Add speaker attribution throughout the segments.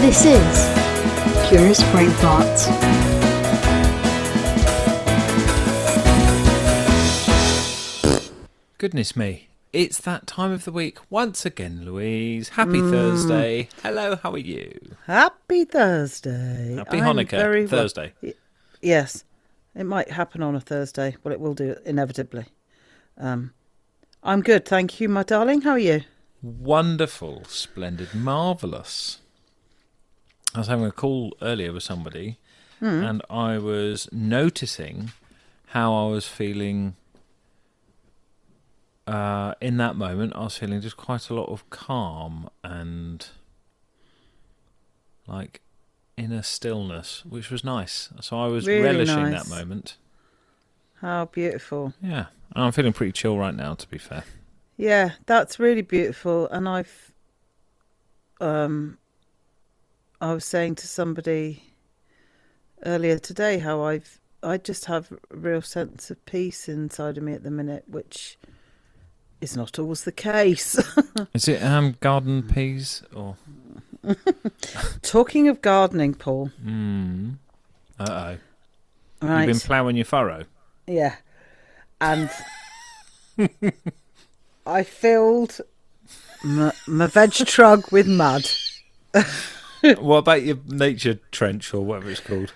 Speaker 1: This is Curious Brain Thoughts.
Speaker 2: Goodness me, it's that time of the week once again, Louise. Happy Thursday. Hello, how are you?
Speaker 3: Happy Thursday.
Speaker 2: Happy Hanukkah. Thursday.
Speaker 3: Yes, it might happen on a Thursday. Well, it will do inevitably. I'm good, thank you, my darling. How are you?
Speaker 2: Wonderful, splendid, marvellous. I was having a call earlier with somebody and I was noticing how I was feeling in that moment. I was feeling just quite a lot of calm and like inner stillness, which was nice. So I was
Speaker 3: Really
Speaker 2: relishing
Speaker 3: nice.
Speaker 2: that moment.
Speaker 3: How beautiful.
Speaker 2: Yeah, and I'm feeling pretty chill right now, to be fair.
Speaker 3: Yeah, that's really beautiful. And I was saying to somebody earlier today how I just have a real sense of peace inside of me at the minute, which is not always the case.
Speaker 2: Is it garden peas or?
Speaker 3: Talking of gardening, Paul.
Speaker 2: Uh-oh.
Speaker 3: Right.
Speaker 2: You've been ploughing your furrow?
Speaker 3: Yeah. And I filled my veg trug with mud.
Speaker 2: What about your nature trench or whatever it's called?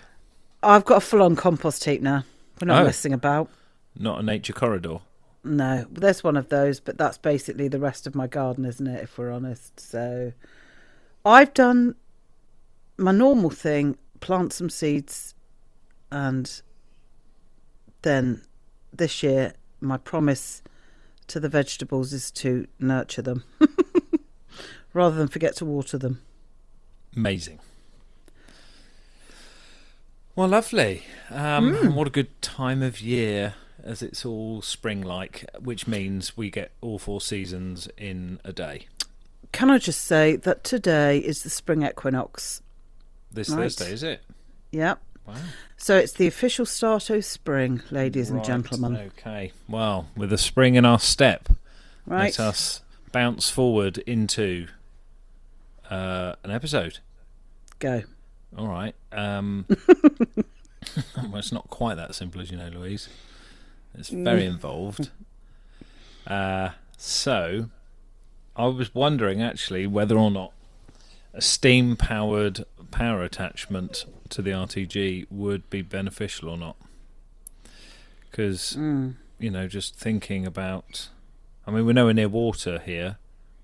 Speaker 3: I've got a full-on compost heap now. We're not messing about.
Speaker 2: Not a nature corridor?
Speaker 3: No, there's one of those, but that's basically the rest of my garden, isn't it, if we're honest? So I've done my normal thing, plant some seeds, and then this year my promise to the vegetables is to nurture them rather than forget to water them.
Speaker 2: Amazing. Well, lovely. And what a good time of year, as it's all spring-like, which means we get all four seasons in a day.
Speaker 3: Can I just say that today is the spring equinox?
Speaker 2: This
Speaker 3: Right.
Speaker 2: Thursday, is it?
Speaker 3: Yep.
Speaker 2: Wow.
Speaker 3: So it's the official start of spring, ladies and
Speaker 2: Right,
Speaker 3: gentlemen.
Speaker 2: Okay. Well, with the spring in our step,
Speaker 3: Right.
Speaker 2: let us bounce forward into an episode.
Speaker 3: Go.
Speaker 2: All right. Well, it's not quite that simple, as you know, Louise. It's very involved. So, I was wondering, actually, whether or not a steam-powered power attachment to the RTG would be beneficial or not. Because, just thinking about... I mean, we're nowhere near water here,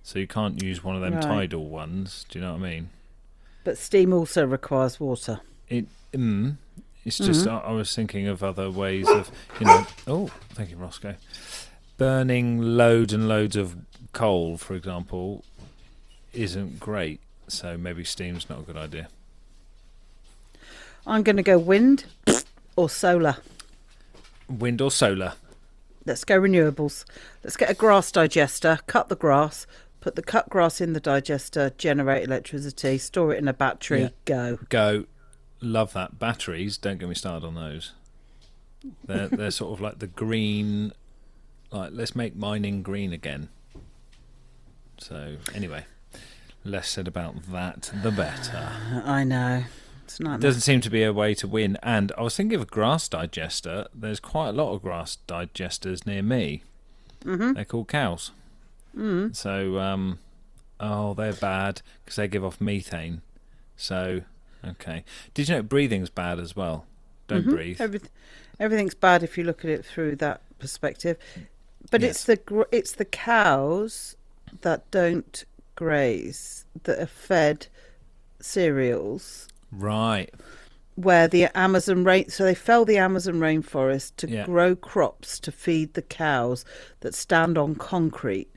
Speaker 2: so you can't use one of them
Speaker 3: Right.
Speaker 2: tidal ones. Do you know what I mean?
Speaker 3: But steam also requires water.
Speaker 2: It's just I was thinking of other ways of, oh, thank you, Roscoe. Burning loads and loads of coal, for example, isn't great. So maybe steam's not a good idea.
Speaker 3: I'm going to go wind or solar.
Speaker 2: Wind or solar?
Speaker 3: Let's go renewables. Let's get a grass digester, cut the grass, put the cut grass in the digester, generate electricity, store it in a battery,
Speaker 2: Yeah.
Speaker 3: go.
Speaker 2: Go. Love that. Batteries, don't get me started on those. They're sort of like the green, like let's make mining green again. So anyway, less said about that, the better.
Speaker 3: I know. It's not.
Speaker 2: Doesn't seem to be a way to win. And I was thinking of a grass digester. There's quite a lot of grass digesters near me. They're called cows. So, they're bad because they give off methane. So, okay. Did you know breathing's bad as well? Don't breathe.
Speaker 3: Everything's bad if you look at it through that perspective. But
Speaker 2: Yes.
Speaker 3: it's the cows that don't graze that are fed cereals.
Speaker 2: Right.
Speaker 3: Where the Amazon so they fell the Amazon rainforest to
Speaker 2: Yeah.
Speaker 3: grow crops to feed the cows that stand on concrete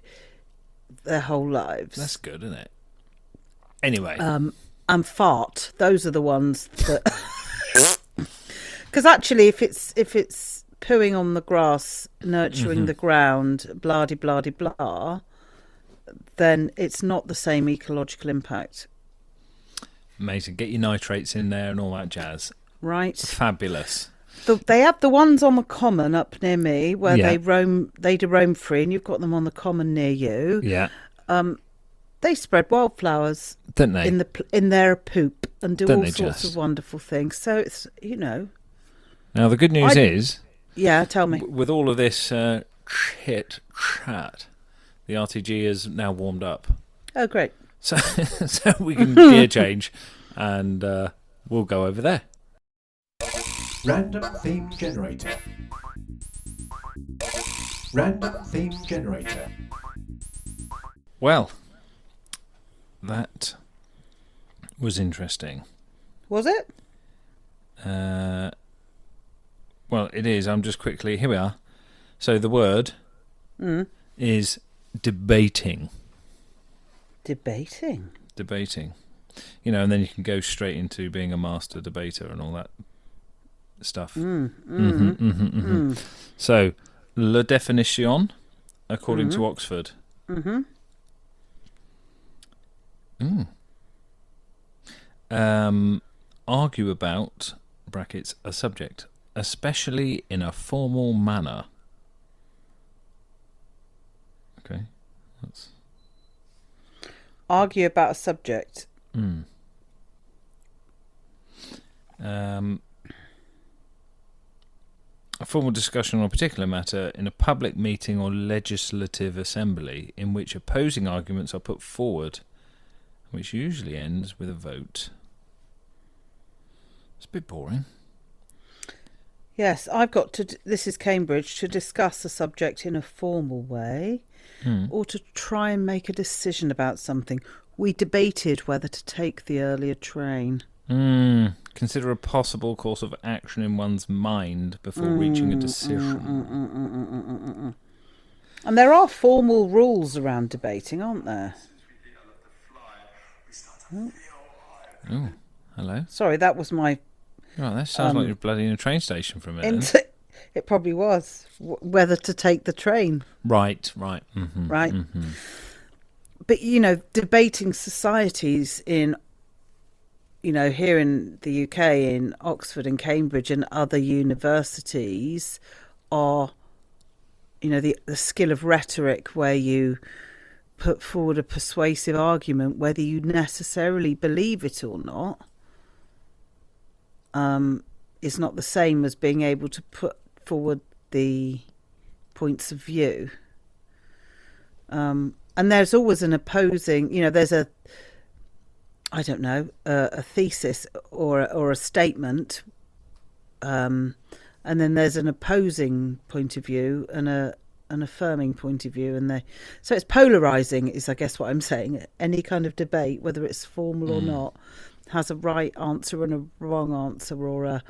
Speaker 3: their whole lives.
Speaker 2: That's good, isn't it? Anyway.
Speaker 3: And fart. Those are the ones that. Because actually, if it's pooing on the grass, nurturing the ground, blah de blah de blah, then it's not the same ecological impact.
Speaker 2: Amazing. Get your nitrates in there and all that jazz.
Speaker 3: Right.
Speaker 2: Fabulous.
Speaker 3: They have the ones on the common up near me where
Speaker 2: Yeah.
Speaker 3: they do roam free, and you've got them on the common near you.
Speaker 2: Yeah.
Speaker 3: They spread wildflowers.
Speaker 2: Don't they?
Speaker 3: in their poop and do
Speaker 2: Don't
Speaker 3: all
Speaker 2: they
Speaker 3: sorts
Speaker 2: just?
Speaker 3: of wonderful things. So it's
Speaker 2: Now the good news is,
Speaker 3: yeah. Tell me.
Speaker 2: with all of this shit chat, the RTG is now warmed up.
Speaker 3: Oh, great.
Speaker 2: So we can gear change, and we'll go over there.
Speaker 4: Random theme generator. Random theme generator.
Speaker 2: Well, that was interesting.
Speaker 3: Was it?
Speaker 2: Well, it is. I'm just quickly... Here we are. So the word is debating.
Speaker 3: Debating.
Speaker 2: You know, and then you can go straight into being a master debater and all that stuff. So, la definition, according to Oxford. Argue about, brackets, a subject, especially in a formal manner. Okay. That's...
Speaker 3: Argue about a subject.
Speaker 2: A formal discussion on a particular matter in a public meeting or legislative assembly in which opposing arguments are put forward, which usually ends with a vote. It's a bit boring.
Speaker 3: Yes, I've got to... This is Cambridge. To discuss a subject in a formal way or to try and make a decision about something. We debated whether to take the earlier train.
Speaker 2: Consider a possible course of action in one's mind before reaching a decision.
Speaker 3: And there are formal rules around debating, aren't there?
Speaker 2: Oh, hello.
Speaker 3: Sorry, that was my...
Speaker 2: Right, that sounds like you're bloody in a train station for a minute.
Speaker 3: It probably was. Whether to take the train.
Speaker 2: Right. Mm-hmm,
Speaker 3: right.
Speaker 2: Mm-hmm.
Speaker 3: But, debating societies in... here in the UK, in Oxford and Cambridge and other universities are, the skill of rhetoric where you put forward a persuasive argument, whether you necessarily believe it or not, is not the same as being able to put forward the points of view. And there's always an opposing, there's a thesis or a statement, and then there's an opposing point of view and an affirming point of view, so it's polarising is, I guess, what I'm saying. Any kind of debate, whether it's formal or not, has a right answer and a wrong answer, or a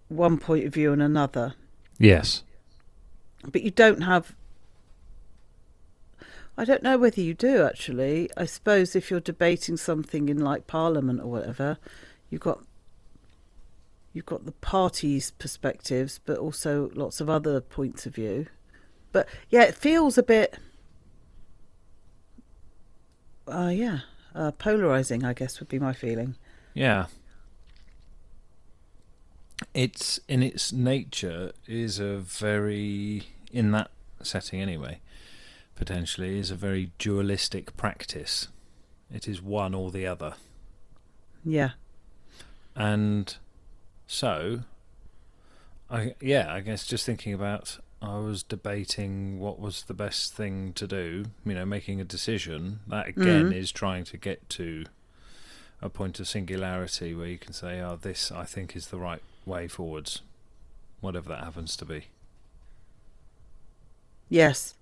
Speaker 3: one point of view and another.
Speaker 2: Yes.
Speaker 3: But you don't have... I don't know whether you do, actually. I suppose if you're debating something in, like, Parliament or whatever, you've got the parties' perspectives, but also lots of other points of view. But, yeah, it feels a bit... polarising, I guess, would be my feeling.
Speaker 2: Yeah. It's, in its nature, is a very... In that setting, anyway... potentially is a very dualistic practice. It is one or the other.
Speaker 3: Yeah.
Speaker 2: And so, I guess just thinking about, I was debating what was the best thing to do, making a decision. That again is trying to get to a point of singularity where you can say, this I think is the right way forwards, whatever that happens to be.
Speaker 3: Yes.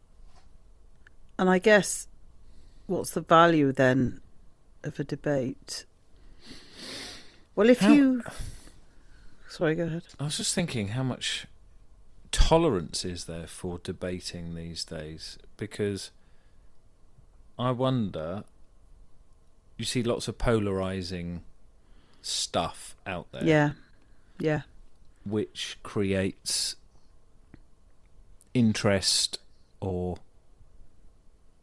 Speaker 3: And I guess, what's the value then of a debate? Well, Sorry, go ahead.
Speaker 2: I was just thinking how much tolerance is there for debating these days? Because I wonder, you see lots of polarising stuff out there.
Speaker 3: Yeah.
Speaker 2: Which creates interest or...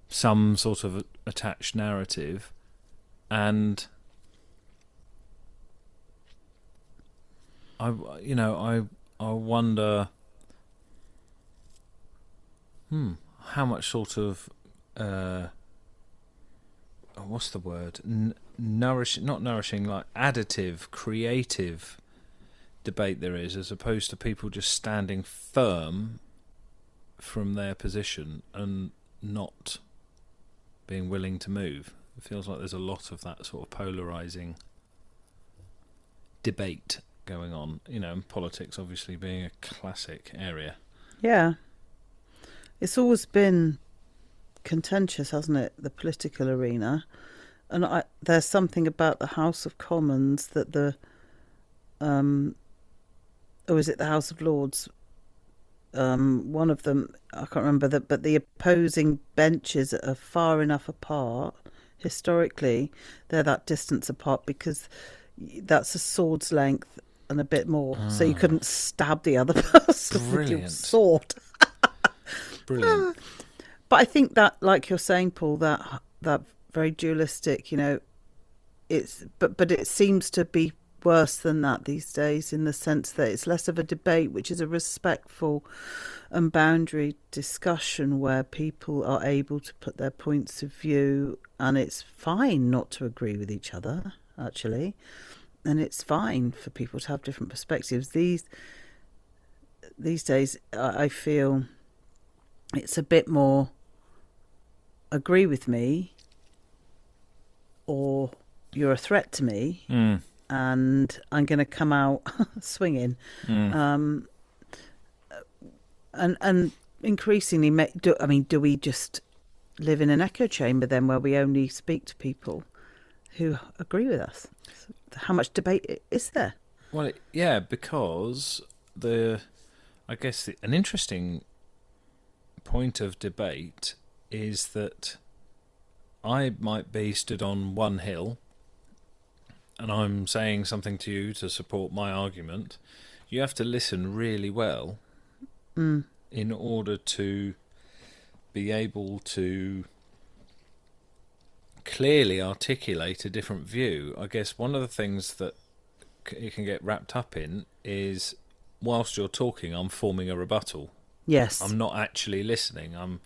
Speaker 2: some sort of attached narrative, and I wonder how much sort of what's the word? Not nourishing, like additive, creative debate there is, as opposed to people just standing firm from their position and not being willing to move. It feels like there's a lot of that sort of polarising debate going on, and politics obviously being a classic area.
Speaker 3: Yeah. It's always been contentious, hasn't it, the political arena? And there's something about the House of Commons that or is it the House of Lords? One of them, I can't remember, but the opposing benches are far enough apart. Historically, they're that distance apart because that's a sword's length and a bit more, so you couldn't stab the other person with your sword.
Speaker 2: Brilliant.
Speaker 3: But I think that, like you're saying, Paul, that very dualistic, it's but it seems to be worse than that these days, in the sense that it's less of a debate, which is a respectful and boundary discussion where people are able to put their points of view, and it's fine not to agree with each other, actually, and it's fine for people to have different perspectives. These days, I feel it's a bit more agree with me or you're a threat to me. And I'm going to come out swinging. And increasingly, do we just live in an echo chamber then, where we only speak to people who agree with us? How much debate is there?
Speaker 2: Well, yeah, because an interesting point of debate is that I might be stood on one hill and I'm saying something to you to support my argument. You have to listen really well in order to be able to clearly articulate a different view. I guess one of the things that you can get wrapped up in is, whilst you're talking, I'm forming a rebuttal.
Speaker 3: Yes.
Speaker 2: I'm not actually listening. I'm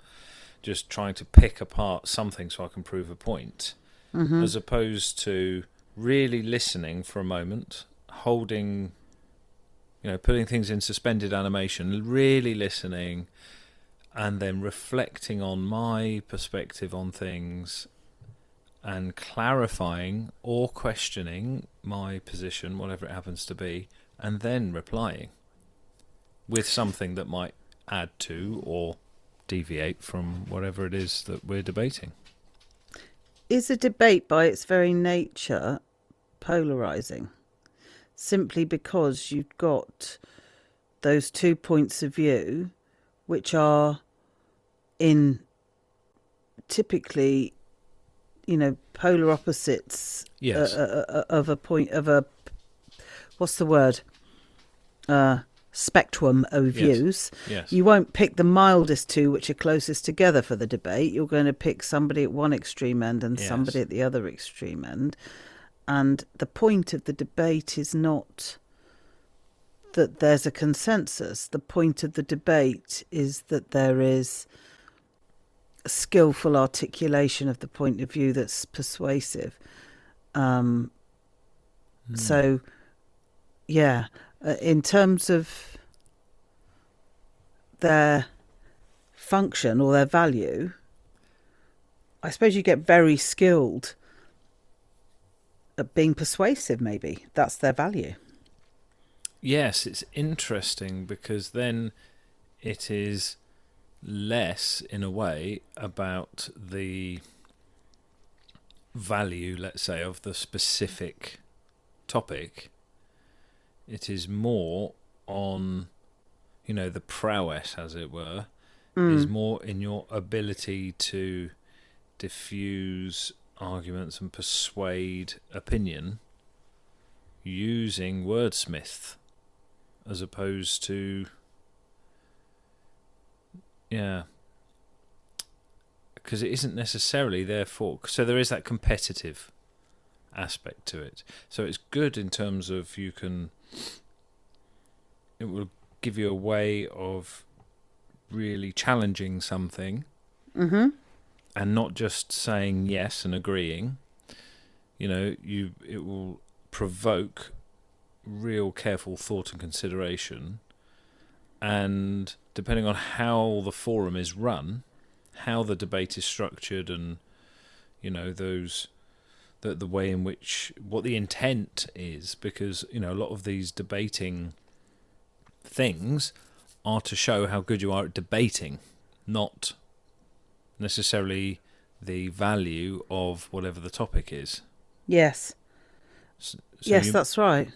Speaker 2: just trying to pick apart something so I can prove a point, as opposed to really listening for a moment, holding, putting things in suspended animation, really listening, and then reflecting on my perspective on things and clarifying or questioning my position, whatever it happens to be, and then replying with something that might add to or deviate from whatever it is that we're debating.
Speaker 3: Is a debate by its very nature polarising, simply because you've got those 2 points of view which are in typically, polar opposites?
Speaker 2: Yes.
Speaker 3: Of a point of a, what's the word? Spectrum of views.
Speaker 2: Yes.
Speaker 3: You won't pick the mildest two which are closest together for the debate. You're going to pick somebody at one extreme end and somebody at the other extreme end. And the point of the debate is not that there's a consensus. The point of the debate is that there is a skillful articulation of the point of view that's persuasive. So, yeah, in terms of their function or their value, I suppose you get very skilled at being persuasive, maybe. That's their value.
Speaker 2: Yes, it's interesting because then it is less, in a way, about the value, let's say, of the specific topic. It is more on, the prowess, as it were, is more in your ability to diffuse arguments and persuade opinion using wordsmith, as opposed to, because it isn't necessarily therefore. So there is that competitive aspect to it. So it's good in terms of it will give you a way of really challenging something and not just saying yes and agreeing. It will provoke real careful thought and consideration, and depending on how the forum is run, how the debate is structured, and the way in which, what the intent is, because a lot of these debating things are to show how good you are at debating, not necessarily the value of whatever the topic is.
Speaker 3: Yes. Yes, that's right.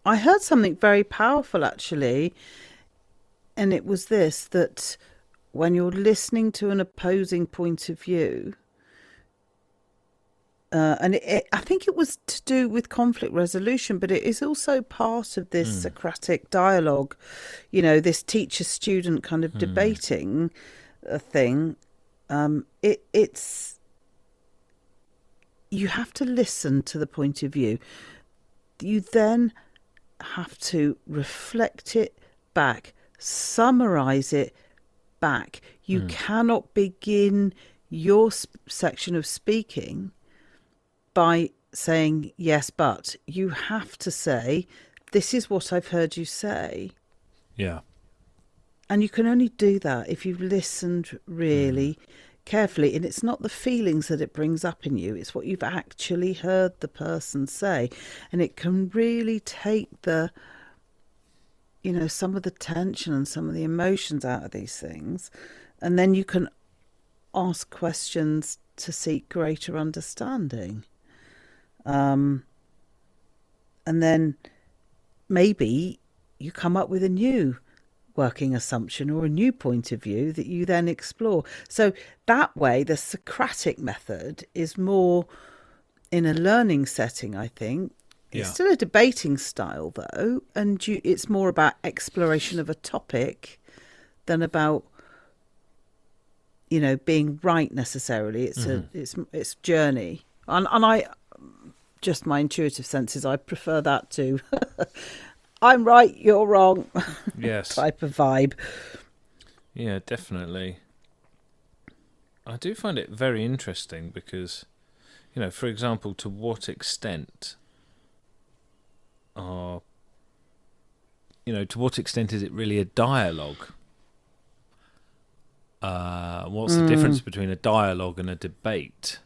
Speaker 3: I heard something very powerful, actually, and it was this, that when you're listening to an opposing point of view, and I think it was to do with conflict resolution, but it is also part of this Socratic dialogue, this teacher-student kind of debating thing. It's you have to listen to the point of view. You then have to reflect it back, summarise it back. You cannot begin your section of speaking by saying, yes, but. You have to say, this is what I've heard you say.
Speaker 2: Yeah.
Speaker 3: And you can only do that if you've listened really carefully. And it's not the feelings that it brings up in you, it's what you've actually heard the person say. And it can really take the, some of the tension and some of the emotions out of these things. And then you can ask questions to seek greater understanding. And then maybe you come up with a new working assumption or a new point of view that you then explore. So that way, the Socratic method is more in a learning setting, I think. It's still a debating style, though, and it's more about exploration of a topic than about, being right necessarily. It's journey, and I, just my intuitive senses, I prefer that to I'm right, you're wrong.
Speaker 2: Yes.
Speaker 3: type of vibe.
Speaker 2: Yeah, definitely. I do find it very interesting because, for example, to what extent to what extent is it really a dialogue? What's the difference between a dialogue and a debate?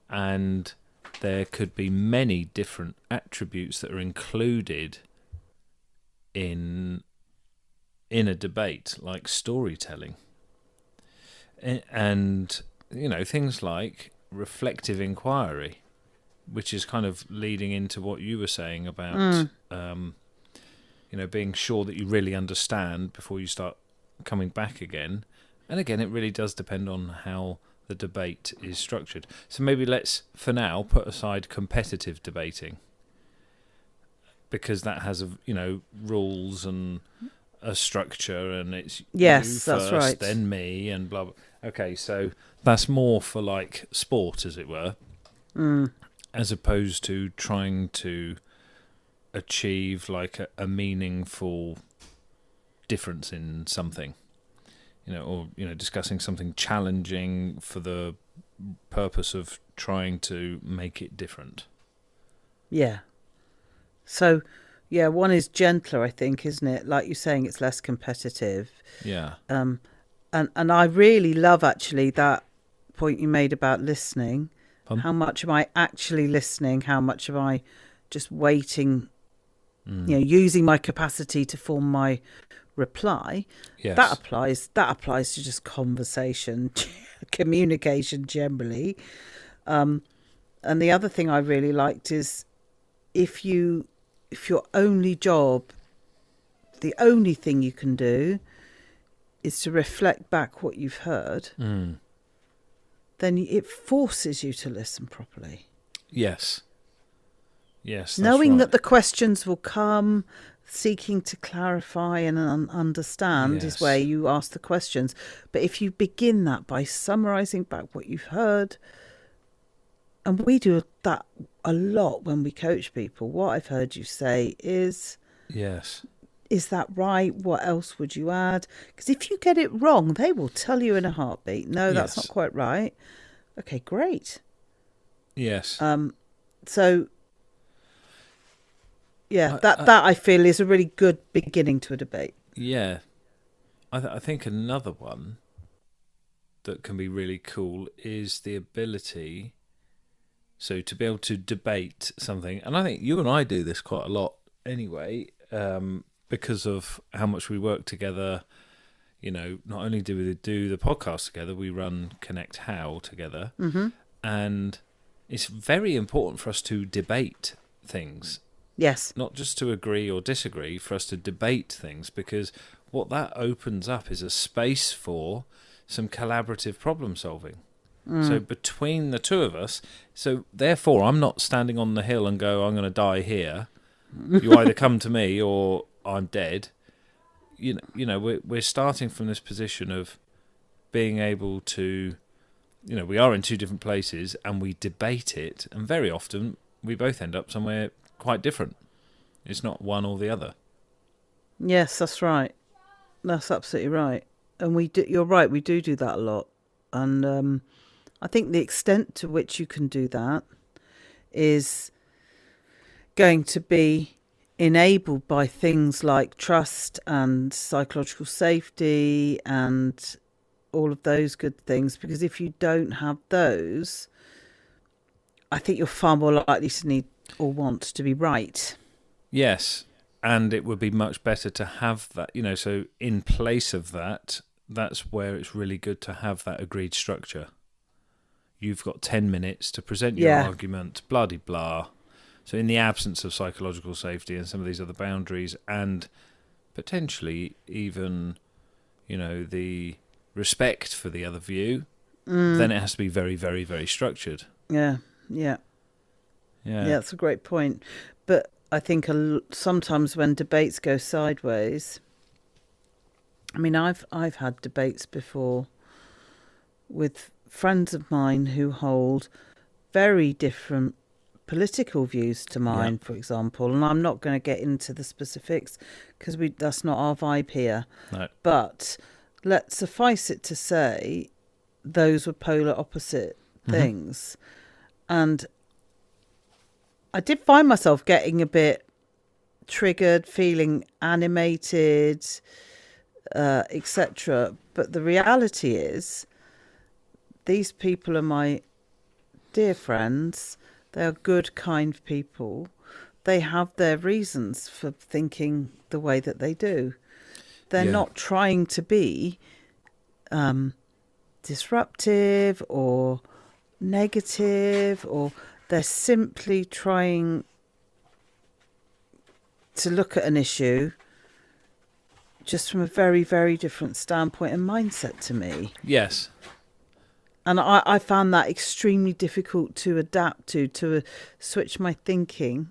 Speaker 2: And there could be many different attributes that are included in a debate, like storytelling, and things like reflective inquiry, which is kind of leading into what you were saying about being sure that you really understand before you start coming back again. And again, it really does depend on how the debate is structured. So maybe let's, for now, put aside competitive debating, because that has rules and a structure, and it's you first,
Speaker 3: that's right,
Speaker 2: then me, and blah blah. Okay, so that's more for like sport, as it were, as opposed to trying to achieve like a meaningful difference in something, or discussing something challenging for the purpose of trying to make it different.
Speaker 3: Yeah. So, one is gentler, I think, isn't it? Like you're saying, it's less competitive.
Speaker 2: Yeah.
Speaker 3: And I really love, actually, that point you made about listening. How much am I actually listening? How much am I just waiting, using my capacity to form my reply?
Speaker 2: Yes.
Speaker 3: That applies to just conversation, communication generally. And the other thing I really liked is if your only job, the only thing you can do is to reflect back what you've heard, then it forces you to listen properly.
Speaker 2: Yes. Yes.
Speaker 3: Knowing
Speaker 2: right.
Speaker 3: that the questions will come, seeking to clarify and understand is where you ask the questions. But if you begin that by summarising back what you've heard, and we do that a lot when we coach people, what I've heard you say is...
Speaker 2: Yes.
Speaker 3: is that right? What else would you add? Because if you get it wrong, they will tell you in a heartbeat, no, that's
Speaker 2: Yes.
Speaker 3: not quite right. Okay, great.
Speaker 2: Yes.
Speaker 3: So, yeah, that I feel is a really good beginning to a debate.
Speaker 2: Yeah. I think another one that can be really cool is the ability, so to be able to debate something. And I think you and I do this quite a lot anyway, because of how much we work together. Not only do we do the podcast together, we run Connect How together.
Speaker 3: Mm-hmm.
Speaker 2: And it's very important for us to debate things.
Speaker 3: Yes.
Speaker 2: Not just to agree or disagree, for us to debate things, because what that opens up is a space for some collaborative problem solving. So between the two of us, so therefore I'm not standing on the hill and go, I'm going to die here. You either come to me or I'm dead. We're starting from this position of being able to, we are in two different places and we debate it, and very often we both end up somewhere quite different. It's not one or the other.
Speaker 3: Yes, that's right. That's absolutely right. And you're right, we do that a lot. And I think the extent to which you can do that is going to be enabled by things like trust and psychological safety and all of those good things. Because if you don't have those, I think you're far more likely to need or want to be right.
Speaker 2: Yes, and it would be much better to have that, so in place of that, that's where it's really good to have that agreed structure. You've got 10 minutes to present your argument, blah-de-blah. So in the absence of psychological safety and some of these other boundaries, and potentially even, the respect for the other view, then it has to be very, very, very structured.
Speaker 3: Yeah.
Speaker 2: Yeah,
Speaker 3: That's a great point. But I think sometimes when debates go sideways, I mean, I've had debates before with friends of mine who hold very different political views to mine, for example, and I'm not going to get into the specifics because that's not our vibe here.
Speaker 2: No.
Speaker 3: But let's suffice it to say those were polar opposite things. And I did find myself getting a bit triggered, feeling animated, etc. But the reality is, these people are my dear friends. They are good, kind people. They have their reasons for thinking the way that they do. They're not trying to be disruptive or negative, or they're simply trying to look at an issue just from a very, very different standpoint and mindset to me.
Speaker 2: Yes.
Speaker 3: And I found that extremely difficult to adapt to switch my thinking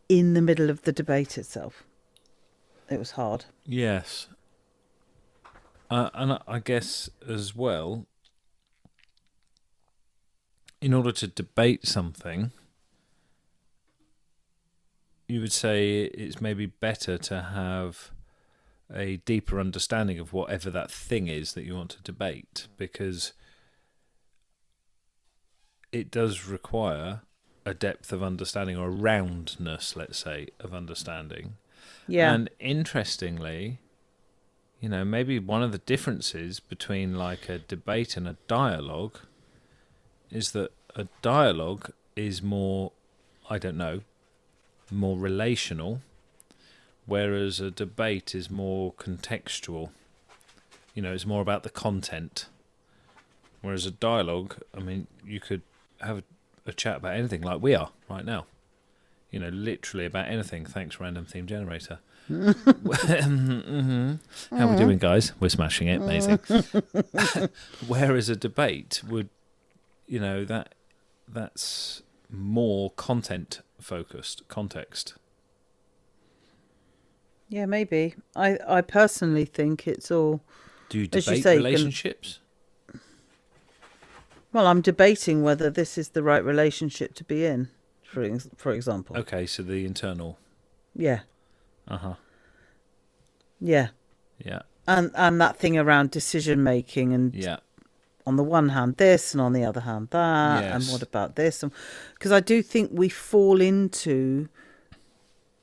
Speaker 3: in the middle of the debate itself. It was hard.
Speaker 2: Yes. And I guess as well, in order to debate something, you would say it's maybe better to have a deeper understanding of whatever that thing is that you want to debate, because it does require a depth of understanding, or a roundness, let's say, of understanding.
Speaker 3: Yeah.
Speaker 2: And interestingly, maybe one of the differences between like a debate and a dialogue is that a dialogue is more, more relational, whereas a debate is more contextual. It's more about the content. Whereas a dialogue, you could have a chat about anything like we are right now. Literally about anything. Thanks, Random Theme Generator. How we doing, guys? We're smashing it. Amazing. Whereas a debate would, that's more content focused, context.
Speaker 3: Yeah, maybe. I personally think it's all...
Speaker 2: Do you
Speaker 3: as
Speaker 2: debate
Speaker 3: you say,
Speaker 2: relationships?
Speaker 3: Well, I'm debating whether this is the right relationship to be in, for example.
Speaker 2: Okay, so the internal.
Speaker 3: Yeah.
Speaker 2: Uh-huh.
Speaker 3: Yeah.
Speaker 2: Yeah.
Speaker 3: And that thing around decision making, and
Speaker 2: Yeah.
Speaker 3: on the one hand this, and on the other hand that, and
Speaker 2: Yes.
Speaker 3: what about this? And because I do think we fall into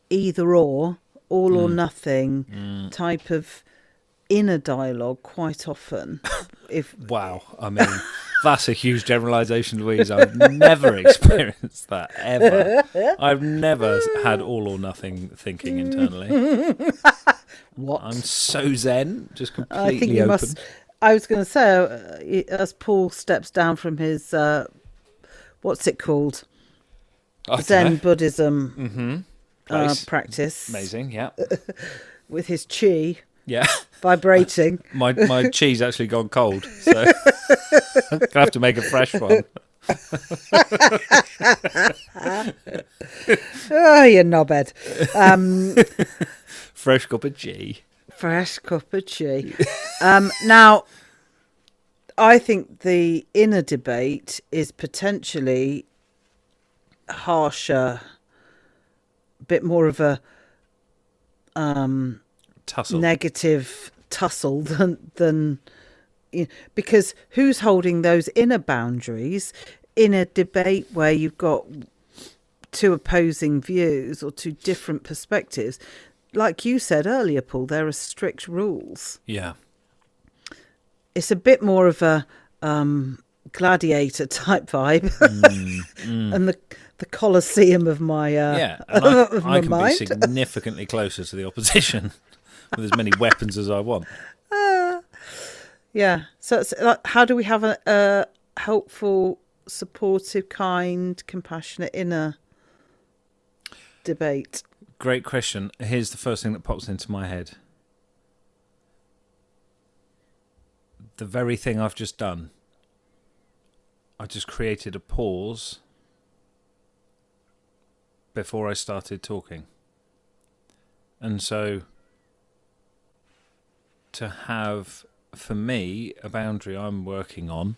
Speaker 3: either or, all or nothing type of inner dialogue quite often. If
Speaker 2: Wow. I mean, that's a huge generalisation, Louise. I've never experienced that, ever. I've never had all or nothing thinking internally.
Speaker 3: what
Speaker 2: I'm so zen, just completely
Speaker 3: I think you
Speaker 2: open.
Speaker 3: must. I was going to say, as Paul steps down from his what's it called,
Speaker 2: I don't
Speaker 3: Zen
Speaker 2: know.
Speaker 3: Buddhism
Speaker 2: Place.
Speaker 3: practice,
Speaker 2: Amazing, yeah.
Speaker 3: with his chi
Speaker 2: Yeah.
Speaker 3: vibrating.
Speaker 2: My cheese actually gone cold, so I'm going to have to make a fresh one.
Speaker 3: Oh, you knobhead.
Speaker 2: Fresh cup of tea.
Speaker 3: Fresh cup of tea. Now, I think the inner debate is potentially harsher, a bit more of a
Speaker 2: Tussle.
Speaker 3: negative tussle than because who's holding those inner boundaries in a debate where you've got two opposing views or two different perspectives? Like you said earlier, Paul, there are strict rules.
Speaker 2: Yeah.
Speaker 3: It's a bit more of a gladiator type vibe, and the Colosseum of my
Speaker 2: Yeah, and
Speaker 3: of
Speaker 2: I
Speaker 3: my
Speaker 2: can
Speaker 3: mind.
Speaker 2: be significantly closer to the opposition with as many weapons as I want.
Speaker 3: Yeah. So it's like, how do we have a helpful, supportive, kind, compassionate inner debate?
Speaker 2: Great question. Here's the first thing that pops into my head. The very thing I've just done. I just created a pause before I started talking. And so to have, for me, a boundary I'm working on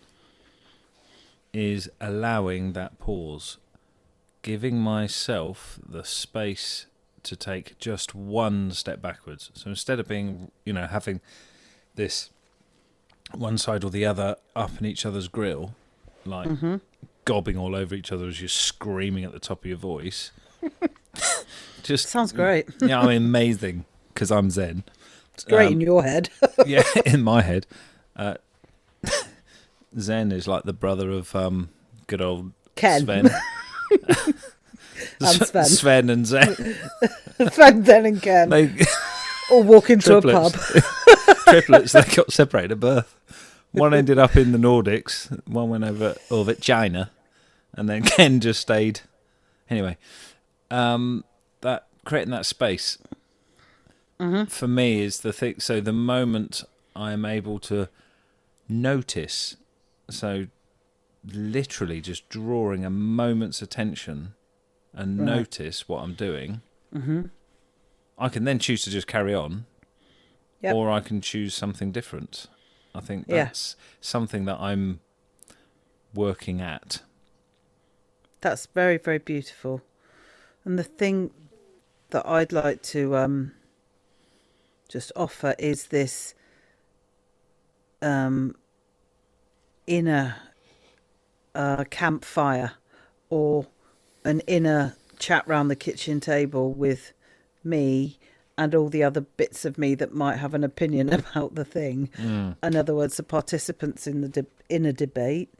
Speaker 2: is allowing that pause, giving myself the space to take just one step backwards. So instead of being, having this one side or the other up in each other's grill, like gobbing all over each other as you're screaming at the top of your voice. Just
Speaker 3: Sounds great.
Speaker 2: Yeah, I mean, amazing, because I'm Zen.
Speaker 3: It's great in your head.
Speaker 2: Yeah, in my head. Zen is like the brother of good old
Speaker 3: Ken.
Speaker 2: Sven.
Speaker 3: And Sven.
Speaker 2: Sven and Zen.
Speaker 3: Sven, then and Ken.
Speaker 2: They,
Speaker 3: Or walk into a pub.
Speaker 2: triplets, they got separated at birth. One ended up in the Nordics, one went over China, and then Ken just stayed. Anyway, that creating that space for me is the thing. So the moment I am able to notice, so literally just drawing a moment's attention and notice what I'm doing, I can then choose to just carry on, or I can choose something different. I think that's something that I'm working at.
Speaker 3: That's very, very beautiful. And the thing that I'd like to just offer is this inner campfire, or an inner chat round the kitchen table with me and all the other bits of me that might have an opinion about the thing. In other words, the participants in the inner debate.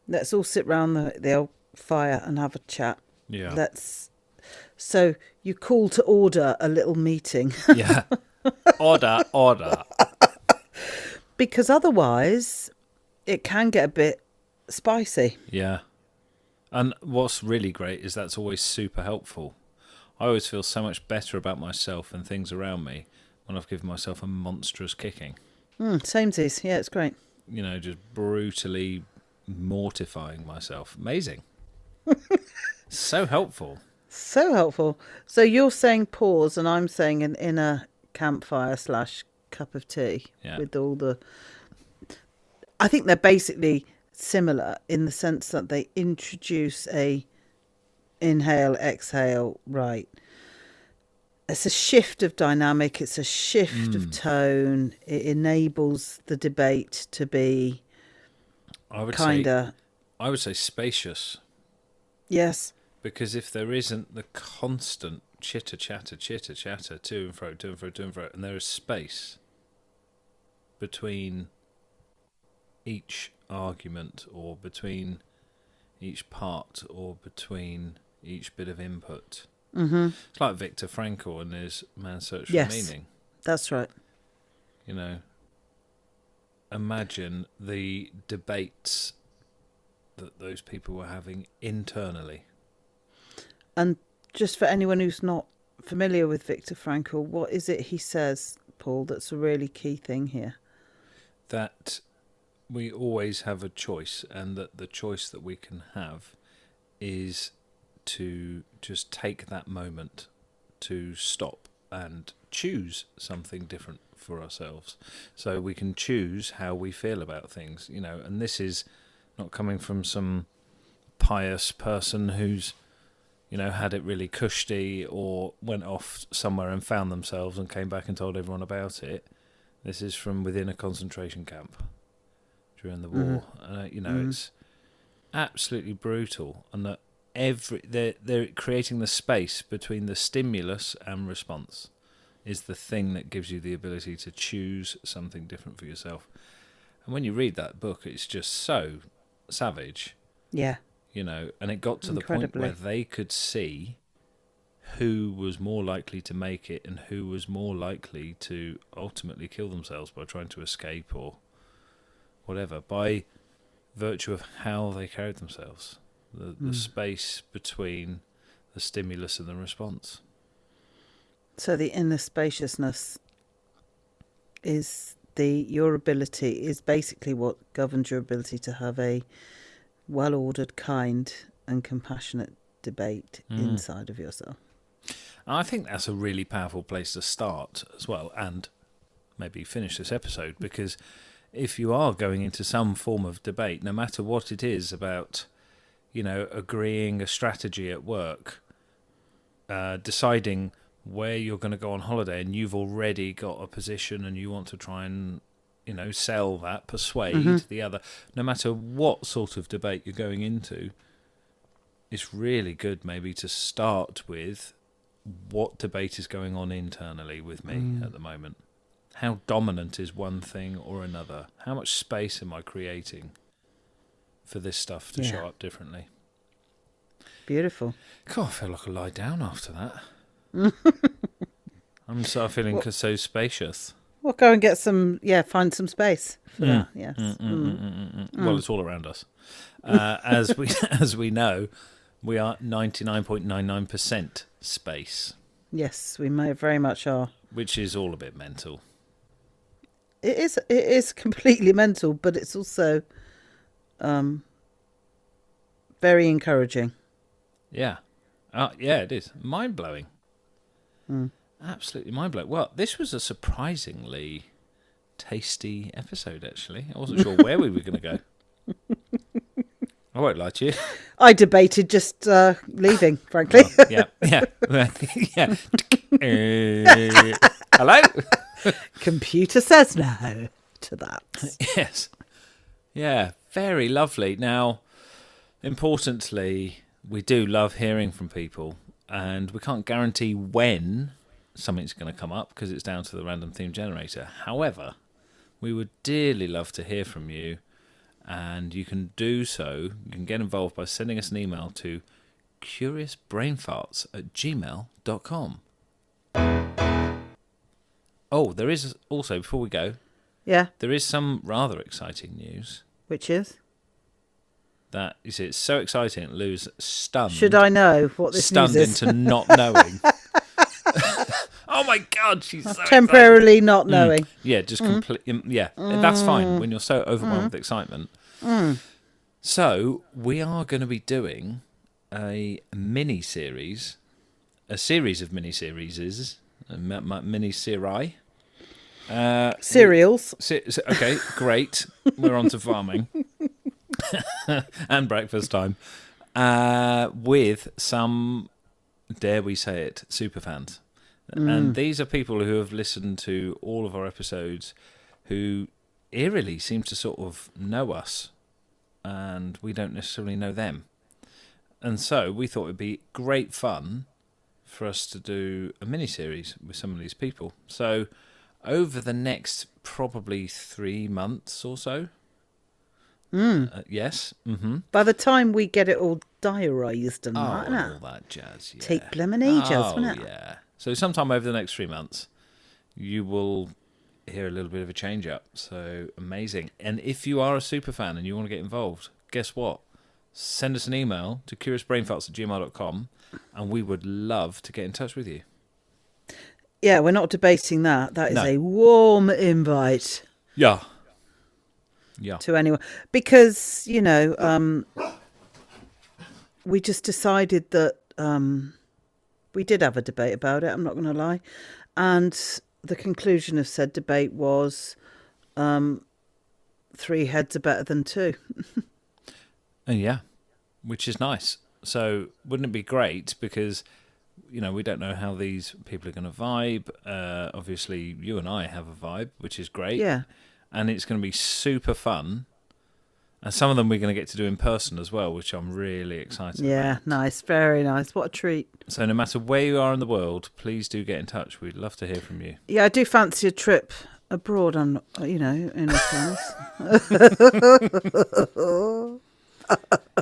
Speaker 3: Let's all sit round the old fire and have a chat.
Speaker 2: Yeah.
Speaker 3: So you call to order a little meeting.
Speaker 2: Yeah. Order.
Speaker 3: Because otherwise it can get a bit spicy.
Speaker 2: Yeah. And what's really great is that's always super helpful. I always feel so much better about myself and things around me when I've given myself a monstrous kicking.
Speaker 3: Samesies. Yeah, it's great.
Speaker 2: Just brutally mortifying myself. Amazing. So helpful.
Speaker 3: So helpful. So you're saying pause, and I'm saying an inner campfire / cup of tea with all the... I think they're basically similar in the sense that they introduce a inhale, exhale, right. it's a shift of dynamic. It's a shift of tone. It enables the debate to be
Speaker 2: I would
Speaker 3: kind of...
Speaker 2: I would say spacious.
Speaker 3: Yes.
Speaker 2: Because if there isn't the constant chitter chatter, to and fro, and there is space between each argument, or between each part, or between each bit of input.
Speaker 3: Mm-hmm.
Speaker 2: It's like Viktor Frankl and his Man's Search for
Speaker 3: Yes,
Speaker 2: Meaning.
Speaker 3: that's right.
Speaker 2: You know, imagine the debates that those people were having internally.
Speaker 3: And just for anyone who's not familiar with Viktor Frankl, what is it he says, Paul, that's a really key thing here?
Speaker 2: That we always have a choice, and that the choice that we can have is to just take that moment to stop and choose something different for ourselves. So we can choose how we feel about things, you know, and this is not coming from some pious person who's, you know, had it really cushy or went off somewhere and found themselves and came back and told everyone about it. This is from within a concentration camp during the war. You know, it's absolutely brutal, and that they're creating the space between the stimulus and response is the thing that gives you the ability to choose something different for yourself. And when you read that book, it's just so savage.
Speaker 3: Yeah.
Speaker 2: You know, and it got to the point where they could see who was more likely to make it and who was more likely to ultimately kill themselves by trying to escape or whatever, by virtue of how they carried themselves, the space between the stimulus and the response.
Speaker 3: So the inner spaciousness is your ability, is basically what governs your ability to have a well-ordered, kind and compassionate debate inside of yourself.
Speaker 2: I think that's a really powerful place to start as well, and maybe finish this episode, because if you are going into some form of debate, no matter what it is about, you know, agreeing a strategy at work, deciding where you're going to go on holiday, and you've already got a position and you want to try and, you know, sell that, persuade the other, no matter what sort of debate you're going into, it's really good maybe to start with what debate is going on internally with me at the moment. How dominant is one thing or another? How much space am I creating for this stuff to show up differently?
Speaker 3: Beautiful.
Speaker 2: God, I feel like I lie down after that. I'm sort of feeling so spacious.
Speaker 3: We'll go and get some, find some space for that, yes.
Speaker 2: Well, it's all around us. As we know, we are 99.99% space.
Speaker 3: Yes, we very much are.
Speaker 2: Which is all a bit mental.
Speaker 3: It is completely mental, but it's also very encouraging.
Speaker 2: Yeah. Yeah, it is. Mind-blowing. Absolutely mind-blowing. Well, this was a surprisingly tasty episode, actually. I wasn't sure where we were going to go. I won't lie to you.
Speaker 3: I debated just leaving, frankly.
Speaker 2: Oh, yeah. Hello?
Speaker 3: Computer says no to that.
Speaker 2: Yes. Yeah, very lovely. Now, importantly, we do love hearing from people, and we can't guarantee when something's going to come up because it's down to the random theme generator. However, we would dearly love to hear from you, and you can do so. You can get involved by sending us an email to curiousbrainfarts@gmail.com. Oh, there is also, before we go, there is some rather exciting news.
Speaker 3: Which is?
Speaker 2: That, you see, it's so exciting, Lou's stunned.
Speaker 3: Should I know what this news is?
Speaker 2: Stunned into not knowing. Oh my God, she's so
Speaker 3: temporarily
Speaker 2: excited.
Speaker 3: Not knowing.
Speaker 2: Yeah, just completely. Yeah, that's fine when you're so overwhelmed with excitement. So we are going to be doing a mini-series, a series of mini-series, mini-serie.
Speaker 3: Cereals.
Speaker 2: Okay, great. We're on to farming. And breakfast time. With some, dare we say it, superfans. And these are people who have listened to all of our episodes who eerily seem to sort of know us, and we don't necessarily know them. And so we thought it'd be great fun for us to do a mini-series with some of these people. So over the next probably 3 months or so. Yes. Mm-hmm.
Speaker 3: By the time we get it all diarised and that,
Speaker 2: and
Speaker 3: innit?
Speaker 2: all that jazz. Yeah.
Speaker 3: Take blimmin' ages, wouldn't it?
Speaker 2: Yeah. So sometime over the next 3 months, you will hear a little bit of a change up. So amazing. And if you are a super fan and you want to get involved, guess what? Send us an email to curiousbrainfarts@gmail.com and we would love to get in touch with you.
Speaker 3: Yeah, we're not debating that. That is
Speaker 2: No.
Speaker 3: a warm invite
Speaker 2: Yeah.
Speaker 3: to anyone. Because, we just decided that we did have a debate about it, I'm not going to lie. And the conclusion of said debate was 3 heads are better than 2.
Speaker 2: Yeah, which is nice. So wouldn't it be great? Because, we don't know how these people are going to vibe. Obviously, you and I have a vibe, which is great.
Speaker 3: Yeah.
Speaker 2: And it's going to be super fun. And some of them we're going to get to do in person as well, which I'm really excited about.
Speaker 3: Yeah, nice. Very nice. What a treat. So
Speaker 2: no matter where you are in the world, please do get in touch. We'd love to hear from you.
Speaker 3: Yeah, I do fancy a trip abroad, in a sense.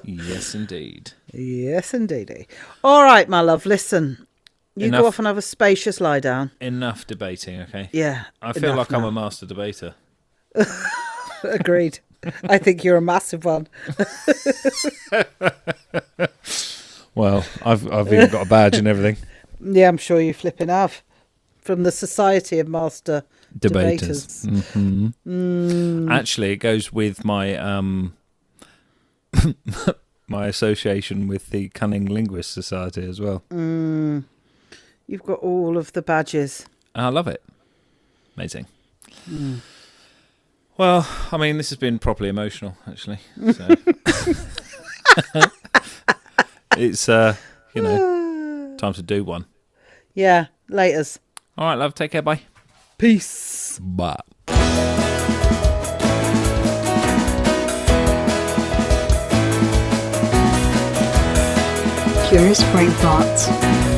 Speaker 2: Yes, indeed.
Speaker 3: Yes, indeedy. All right, my love, listen. You
Speaker 2: Enough.
Speaker 3: go off and have a spacious lie down.
Speaker 2: Enough debating, okay?
Speaker 3: Yeah.
Speaker 2: I feel like I'm
Speaker 3: now.
Speaker 2: a master debater.
Speaker 3: Agreed. I think you're a massive one.
Speaker 2: Well, I've even got a badge and everything.
Speaker 3: Yeah, I'm sure you flipping have. From the Society of Master Debaters.
Speaker 2: Mm-hmm. Actually, it goes with my my association with the Cunning Linguist Society as well.
Speaker 3: You've got all of the badges.
Speaker 2: I love it. Amazing. Well, I mean, this has been properly emotional, actually. So. It's, time to do one.
Speaker 3: Yeah, laters.
Speaker 2: All right, love. Take care. Bye.
Speaker 3: Peace.
Speaker 2: Bye.
Speaker 1: Curious Brain Thoughts.